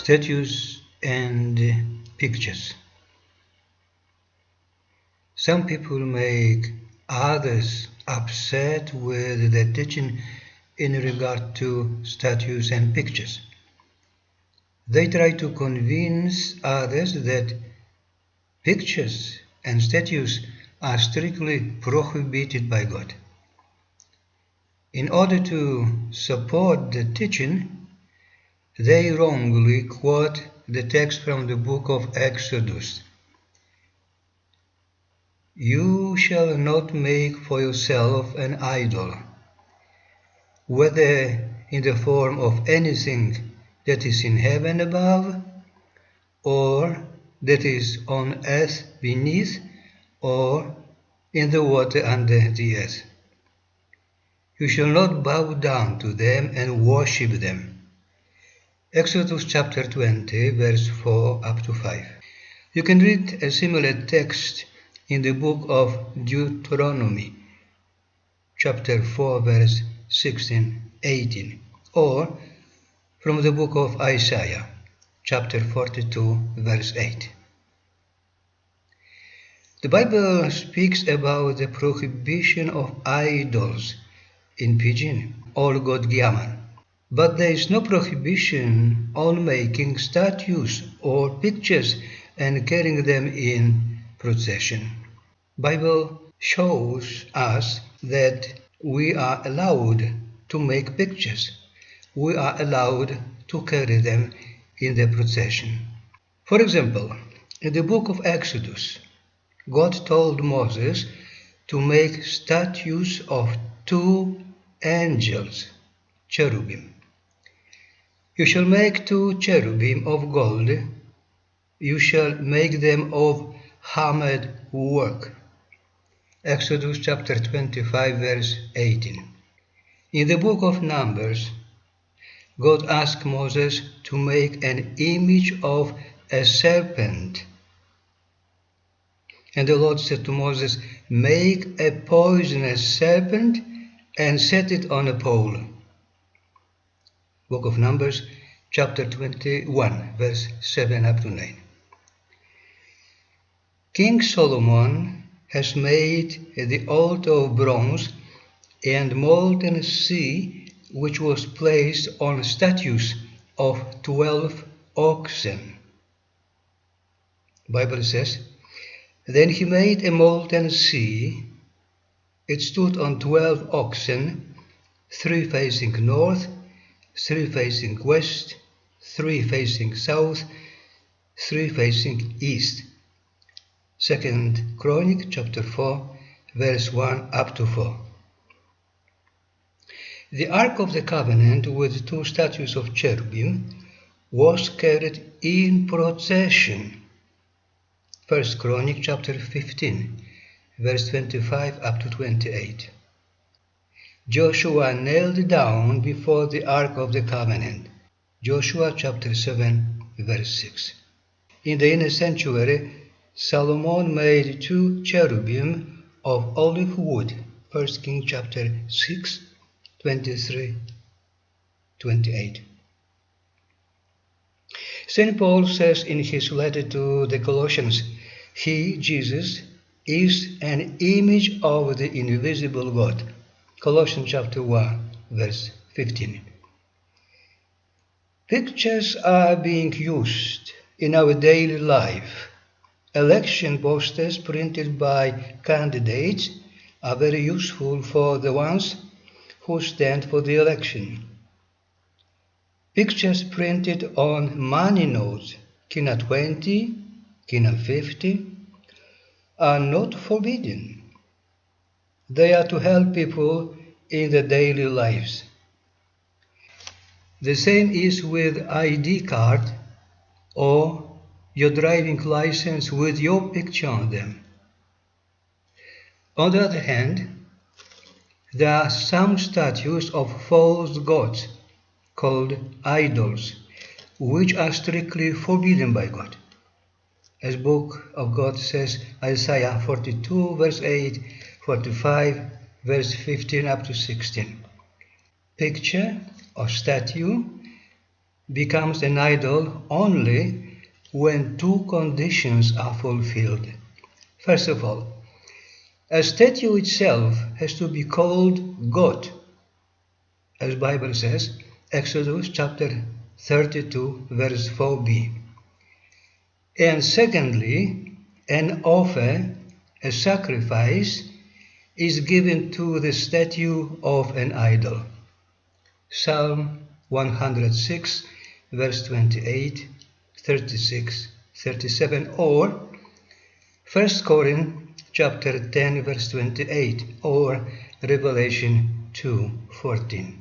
Statues and pictures. Some people make others upset with their teaching in regard to statues and pictures. They try to convince others that pictures and statues are strictly prohibited by God. In order to support the teaching, they wrongly quote the text from the book of Exodus. You shall not make for yourself an idol, whether in the form of anything that is in heaven above, or that is on earth beneath, or in the water under the earth. You shall not bow down to them and worship them. Exodus chapter 20, verse 4 up to 5. You can read a similar text in the book of Deuteronomy, chapter 4, verse 16-18, or from the book of Isaiah, chapter 42, verse 8. The Bible speaks about the prohibition of idols in Pidgin, or God Gyaman. But there is no prohibition on making statues or pictures and carrying them in procession. Bible shows us that we are allowed to make pictures. We are allowed to carry them in the procession. For example, in the book of Exodus, God told Moses to make statues of 2 angels, cherubim. You shall make 2 cherubim of gold. You shall make them of hammered work. Exodus chapter 25, verse 18. In the book of Numbers, God asked Moses to make an image of a serpent. And the Lord said to Moses, make a poisonous serpent and set it on a pole. Book of Numbers, chapter 21, verse 7 up to 9. King Solomon has made the altar of bronze and molten sea, which was placed on statues of 12 oxen. The Bible says, then he made a molten sea. It stood on 12 oxen, 3 facing north, 3 facing west, 3 facing south, 3 facing east. 2nd Chronic, chapter 4, verse 1 up to 4. The Ark of the Covenant with 2 statues of cherubim was carried in procession. 1st Chronic, chapter 15, verse 25 up to 28. Joshua knelt down before the Ark of the Covenant. Joshua chapter 7, verse 6. In the inner sanctuary, Solomon made 2 cherubim of olive wood. 1 Kings chapter 6, 23, 28. St. Paul says in his letter to the Colossians, he, Jesus, is an image of the invisible God. Colossians chapter 1, verse 15. Pictures are being used in our daily life. Election posters printed by candidates are very useful for the ones who stand for the election. Pictures printed on money notes, Kina 20, Kina 50, are not forbidden. They are to help people in their daily lives. The same is with ID card or your driving license with your picture on them. On the other hand, there are some statues of false gods called idols, which are strictly forbidden by God. As Book of God says, Isaiah 42, verse 8, 45, verse 15 up to 16. Picture or statue becomes an idol only when two conditions are fulfilled. First of all, a statue itself has to be called God, as the Bible says, Exodus chapter 32, verse 4b. And secondly, an offer, a sacrifice, is given to the statue of an idol. Psalm 106, verse 28, 36, 37, or 1 Corinthians chapter 10, verse 28, or Revelation 2:14.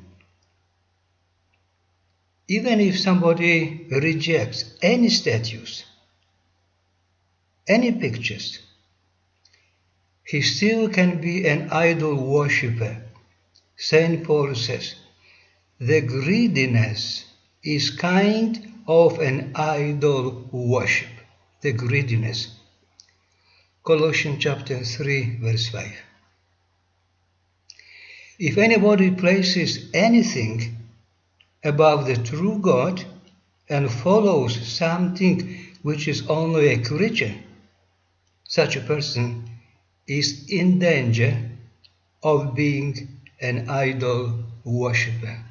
Even if somebody rejects any statues, any pictures, he still can be an idol worshipper. St. Paul says, the greediness is kind of an idol worship. The greediness. Colossians chapter 3, verse 5. If anybody places anything above the true God and follows something which is only a creature, such a person is in danger of being an idol worshipper.